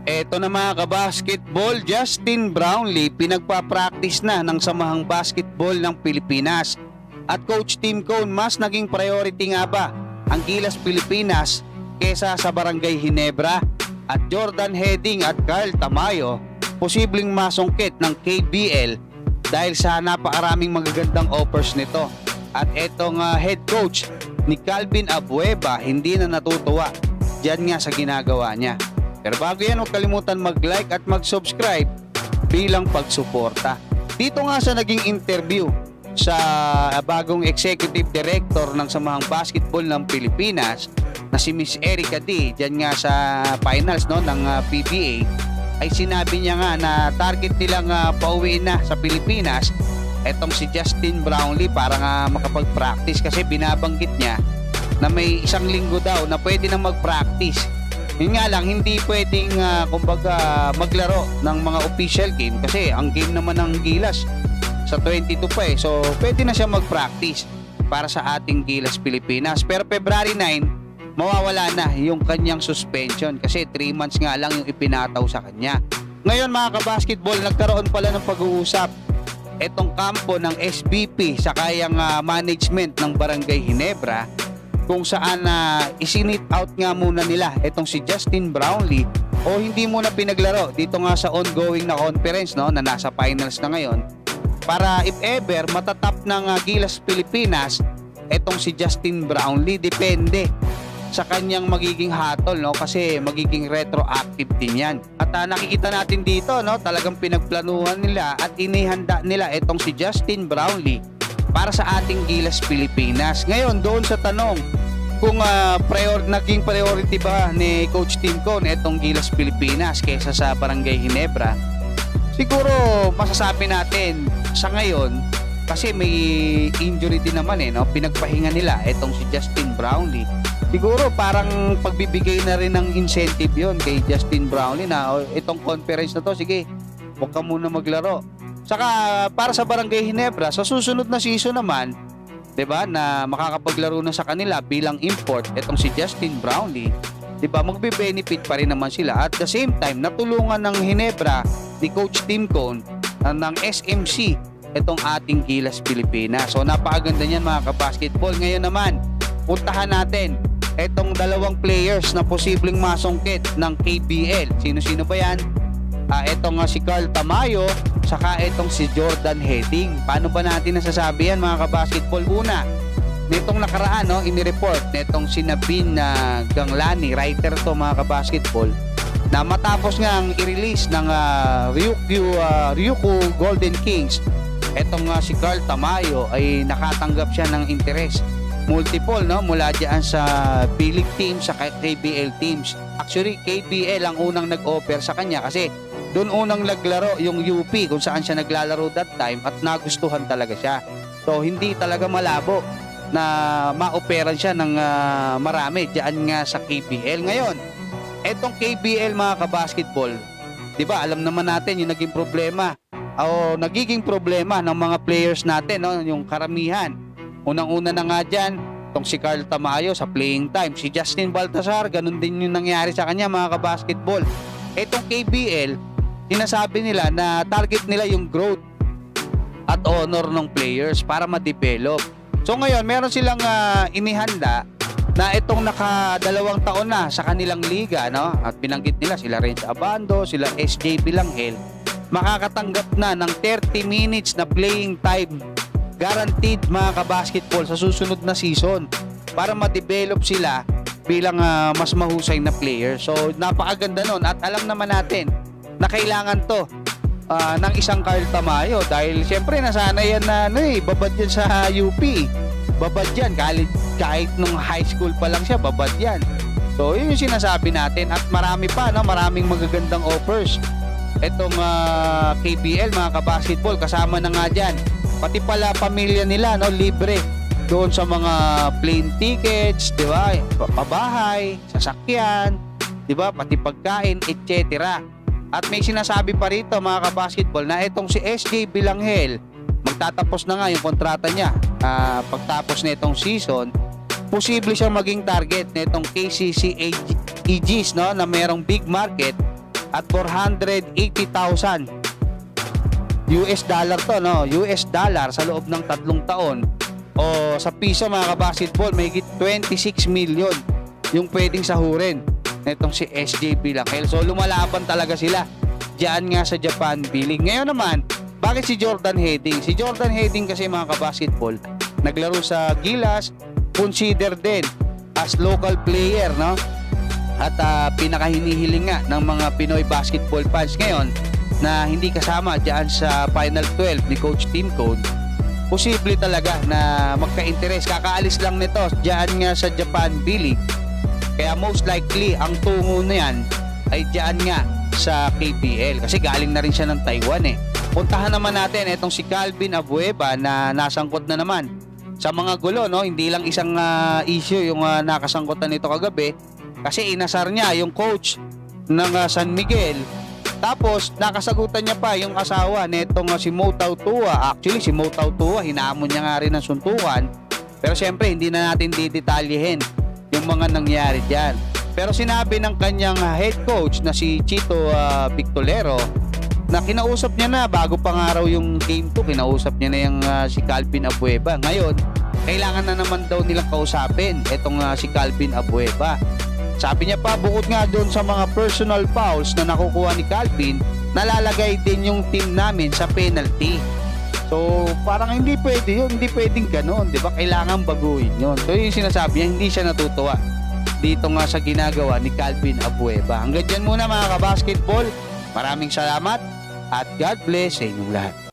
Eto na mga kabasketball, Justin Brownlee pinagpa-practice na ng Samahang Basketball ng Pilipinas. At Coach Tim Cone, mas naging priority nga ba ang Gilas Pilipinas kesa sa Barangay Ginebra? At Jordan Heading at Carl Tamayo posibleng masungkit ng KBL dahil sa napakaraming magagandang offers nito. At etong head coach ni Calvin Abueva hindi na natutuwa diyan nga sa ginagawa niya. Pero bago yan, huwag kalimutan mag-like at mag-subscribe bilang pagsuporta. Dito nga sa naging interview sa bagong executive director ng Samahang Basketball ng Pilipinas na si Miss Erica D, dyan nga sa finals ng PBA, ay sinabi niya nga na target nilang pauwiin na sa Pilipinas etong si Justin Brownlee para nga makapag-practice, kasi binabanggit niya na may isang linggo daw na pwede na mag-practice. Yun nga lang, hindi pwedeng kumbaga maglaro ng mga official game kasi ang game naman ng Gilas sa 22 pa eh. So pwede na siya mag-practice para sa ating Gilas Pilipinas. Pero February 9, mawawala na yung kanyang suspension kasi 3 months nga lang yung ipinataw sa kanya. Ngayon mga kabasketball, nagkaroon pala ng pag-uusap etong kampo ng SBP sa kayang management ng Barangay Ginebra, kung saan isinit out nga muna nila itong si Justin Brownlee o hindi muna pinaglaro dito nga sa ongoing na conference na nasa finals na ngayon, para if ever matatap ng Gilas Pilipinas itong si Justin Brownlee, depende sa kanyang magiging hatol kasi magiging retroactive din yan. At nakikita natin dito talagang pinagplanuhan nila at inihanda nila itong si Justin Brownlee para sa ating Gilas Pilipinas. Ngayon, doon sa tanong kung naging priority ba ni Coach Tim Cone itong Gilas Pilipinas kaysa sa Barangay Ginebra, siguro masasabi natin sa ngayon, kasi may injury din naman pinagpahinga nila itong si Justin Brownlee. Siguro parang pagbibigay na rin ng incentive yon kay Justin Brownlee na itong conference na to, sige, huwag ka muna maglaro. Saka para sa Barangay Ginebra, sa susunod na season naman, 'di ba, na makakapaglaro na sa kanila bilang import itong si Justin Brownlee, 'di ba, magbe-benefit pa rin naman sila. At the same time, natulungan ng Ginebra ni Coach Tim Cone ng SMC itong ating Gilas Pilipinas. So napakaganda niyan mga kabasketball. Ngayon naman, puntahan natin itong dalawang players na posibleng masungkit ng KBL. Sino-sino ba yan? Itong si Carl Tamayo, saka itong si Jordan Heading. Paano ba natin nasasabi yan mga kabasketball? Una, nitong nakaraan inireport nitong si Nabin Ganglani, writer to mga kabasketball, na matapos ngang i-release ng Ryukyu Golden Kings itong si Carl Tamayo, ay nakatanggap siya ng interest multiple mula diyan sa B-League teams sa KBL teams. Actually, KBL ang unang nag-offer sa kanya kasi doon unang naglaro yung UP kung saan siya naglalaro that time at nagustuhan talaga siya. So hindi talaga malabo na ma-operan siya ng marami diyan nga sa KBL. Ngayon, etong KBL mga kabasketball, 'di ba, alam naman natin yung naging problema o nagiging problema ng mga players natin, yung karamihan. Unang-una na nga dyan, itong si Carl Tamayo sa playing time. Si Justin Baltasar, ganun din yung nangyari sa kanya mga kabasketball. Itong KBL, sinasabi nila na target nila yung growth at honor ng players para ma-develop. So ngayon, meron silang inihanda na itong naka-2 taon na sa kanilang liga, at binanggit nila sila Renz Abando, sila SJ Bilanghel, makakatanggap na ng 30 minutes na playing time guaranteed mga kabasketball sa susunod na season para ma-develop sila bilang mas mahusay na player. So napakaganda nun, at alam naman natin na kailangan to ng isang Carl Tamayo dahil siyempre nasanay yan na babad yan sa UP, babad yan kahit nung high school pa lang siya, babad yan. So yun yung sinasabi natin, at marami pa maraming magagandang offers itong KBL mga kabasketball. Kasama na nga dyan pati pala pamilya nila libre doon sa mga plane tickets, di ba, pabahay, sasakyan, di ba, pati pagkain, etc. At may sinasabi pa rito mga kabasketball na itong si SJ Bilanghel, magtatapos na nga yung kontrata niya pagtapos na itong season. Posible siyang maging target na itong KCC Aegis na merong big market at 480,000 US dollar to, no? US dollar sa loob ng 3 taon. O sa piso mga kabasketball, may higit 26 million yung pwedeng sahurin netong si SJB Langel. So lumalaban talaga sila diyan nga sa Japan B-League. Ngayon naman, bakit si Jordan Heading? Si Jordan Heading kasi mga kabasketball, naglaro sa Gilas, consider din as local player, no? At pinakahinihiling nga ng mga Pinoy basketball fans ngayon na hindi kasama diyan sa Final 12 ni Coach Tim Cone. Posible talaga na magka-interest. Kakaalis lang nito diyan nga sa Japan B-League. Kaya most likely ang tungo na yan ay diyan nga sa KPL kasi galing na rin siya ng Taiwan eh. Puntahan naman natin itong si Calvin Abueva na nasangkot na naman sa mga gulo, no? Hindi lang isang issue yung nakasangkutan nito kagabi kasi inasar niya yung coach ng San Miguel. Tapos nakasagutan niya pa yung asawa nitong si Mo Tautua. Actually si Mo Tautua hinamon niya nga rin ng suntukan. Pero siyempre hindi na natin didetalyehin yung mga nangyari diyan. Pero sinabi ng kanyang head coach na si Chito Victolero na kinausap niya na bago pang araw yung game 2, kinausap niya na yung si Calvin Abueva. Ngayon, kailangan na naman daw nilang kausapin itong si Calvin Abueva. Sabi niya pa, bukod nga doon sa mga personal fouls na nakukuha ni Calvin, nalalagay din yung team namin sa penalty. So, parang hindi pwede yun, hindi pwedeng gano'n, di ba? Kailangan baguhin yun. So, yung sinasabi niya, hindi siya natutuwa dito nga sa ginagawa ni Calvin Abueva. Hanggang dyan muna mga kabasketball. Maraming salamat at God bless sa inyong lahat.